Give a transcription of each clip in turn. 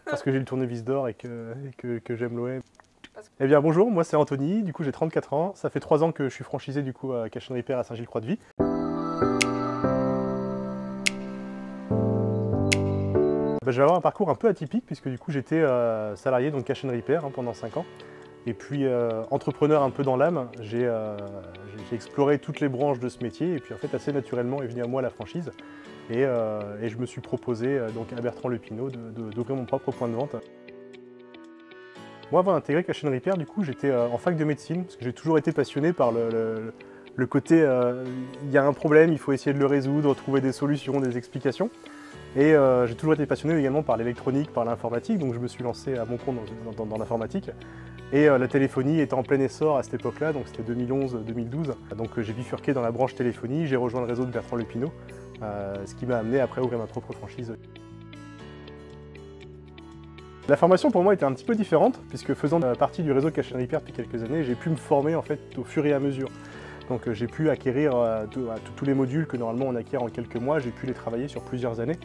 Parce que j'ai le tournevis d'or et que j'aime l'OM. Eh bien bonjour, moi c'est Anthony, du coup j'ai 34 ans, ça fait 3 ans que je suis franchisé du coup à Cash & Repair à Saint-Gilles-Croix-de-Vie. Je vais avoir un parcours un peu atypique puisque du coup j'étais salarié donc Cash & Repair pendant 5 ans. Et puis entrepreneur un peu dans l'âme, j'ai exploré toutes les branches de ce métier et puis en fait assez naturellement est venue à moi la franchise. Et je me suis proposé donc à Bertrand Lepinot d'ouvrir mon propre point de vente. Moi avant d'intégrer Cash & Repair, du coup j'étais en fac de médecine parce que j'ai toujours été passionné par le côté il y a un problème, il faut essayer de le résoudre, trouver des solutions, des explications. Et j'ai toujours été passionné également par l'électronique, par l'informatique, donc je me suis lancé à mon compte dans l'informatique. Et la téléphonie était en plein essor à cette époque-là, donc c'était 2011-2012. Donc j'ai bifurqué dans la branche téléphonie, j'ai rejoint le réseau de Bertrand Lepinot, ce qui m'a amené après à ouvrir ma propre franchise. La formation pour moi était un petit peu différente, puisque faisant partie du réseau Cash & Repair depuis quelques années, j'ai pu me former en fait au fur et à mesure. Donc j'ai pu acquérir tous les modules que normalement on acquiert en quelques mois, j'ai pu les travailler sur plusieurs années.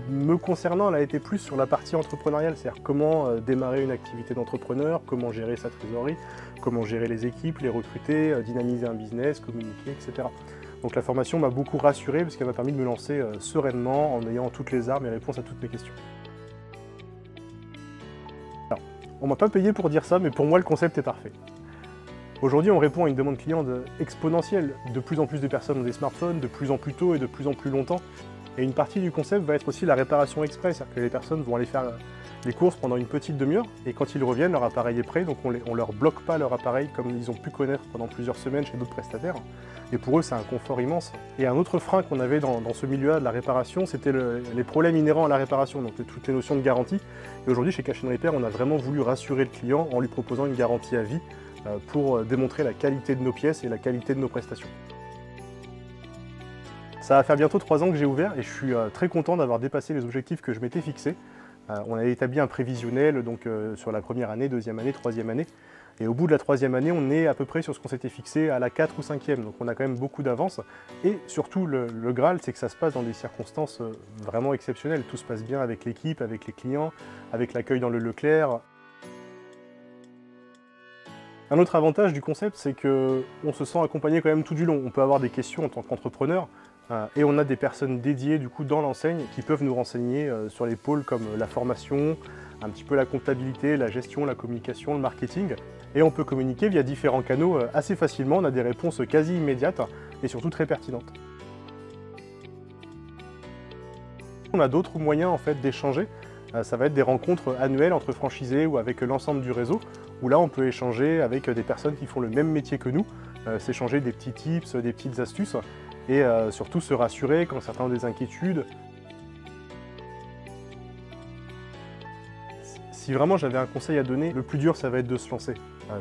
Me concernant, elle a été plus sur la partie entrepreneuriale, c'est-à-dire comment démarrer une activité d'entrepreneur, comment gérer sa trésorerie, comment gérer les équipes, les recruter, dynamiser un business, communiquer, etc. Donc la formation m'a beaucoup rassuré parce qu'elle m'a permis de me lancer sereinement en ayant toutes les armes et réponses à toutes mes questions. Alors, on ne m'a pas payé pour dire ça, mais pour moi le concept est parfait. Aujourd'hui, on répond à une demande client exponentielle. De plus en plus de personnes ont des smartphones, de plus en plus tôt et de plus en plus longtemps. Et une partie du concept va être aussi la réparation express, c'est-à-dire que les personnes vont aller faire les courses pendant une petite demi-heure, et quand ils reviennent, leur appareil est prêt, donc on ne leur bloque pas leur appareil comme ils ont pu connaître pendant plusieurs semaines chez d'autres prestataires. Et pour eux, c'est un confort immense. Et un autre frein qu'on avait dans ce milieu-là de la réparation, c'était les problèmes inhérents à la réparation, donc toutes les notions de garantie. Et aujourd'hui, chez Cash & Repair, on a vraiment voulu rassurer le client en lui proposant une garantie à vie pour démontrer la qualité de nos pièces et la qualité de nos prestations. Ça va faire bientôt 3 ans que j'ai ouvert et je suis très content d'avoir dépassé les objectifs que je m'étais fixés. On a établi un prévisionnel donc, sur la première année, deuxième année, troisième année. Et au bout de la troisième année, on est à peu près sur ce qu'on s'était fixé à la 4 ou 5e. Donc on a quand même beaucoup d'avance. Et surtout, le Graal, c'est que ça se passe dans des circonstances vraiment exceptionnelles. Tout se passe bien avec l'équipe, avec les clients, avec l'accueil dans le Leclerc. Un autre avantage du concept, c'est qu'on se sent accompagné quand même tout du long. On peut avoir des questions en tant qu'entrepreneur et on a des personnes dédiées du coup dans l'enseigne qui peuvent nous renseigner sur les pôles comme la formation, un petit peu la comptabilité, la gestion, la communication, le marketing. Et on peut communiquer via différents canaux assez facilement. On a des réponses quasi immédiates et surtout très pertinentes. On a d'autres moyens en fait d'échanger. Ça va être des rencontres annuelles entre franchisés ou avec l'ensemble du réseau, où là on peut échanger avec des personnes qui font le même métier que nous, s'échanger des petits tips, des petites astuces, et surtout se rassurer quand certains ont des inquiétudes. Si vraiment j'avais un conseil à donner, le plus dur ça va être de se lancer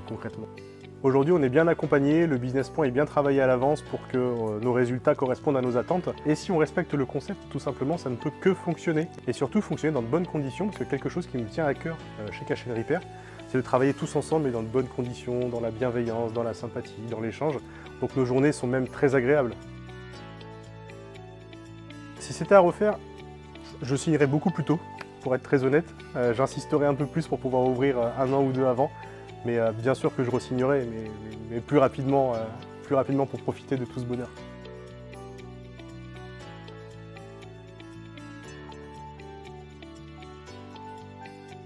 concrètement. Aujourd'hui, on est bien accompagné, le business plan est bien travaillé à l'avance pour que nos résultats correspondent à nos attentes. Et si on respecte le concept, tout simplement, ça ne peut que fonctionner. Et surtout, fonctionner dans de bonnes conditions, parce que quelque chose qui me tient à cœur chez Cash & Repair, c'est de travailler tous ensemble, mais dans de bonnes conditions, dans la bienveillance, dans la sympathie, dans l'échange. Donc nos journées sont même très agréables. Si c'était à refaire, je signerais beaucoup plus tôt, pour être très honnête. J'insisterais un peu plus pour pouvoir ouvrir 1 an ou 2 avant. Mais bien sûr que je re-signerai, mais plus rapidement pour profiter de tout ce bonheur.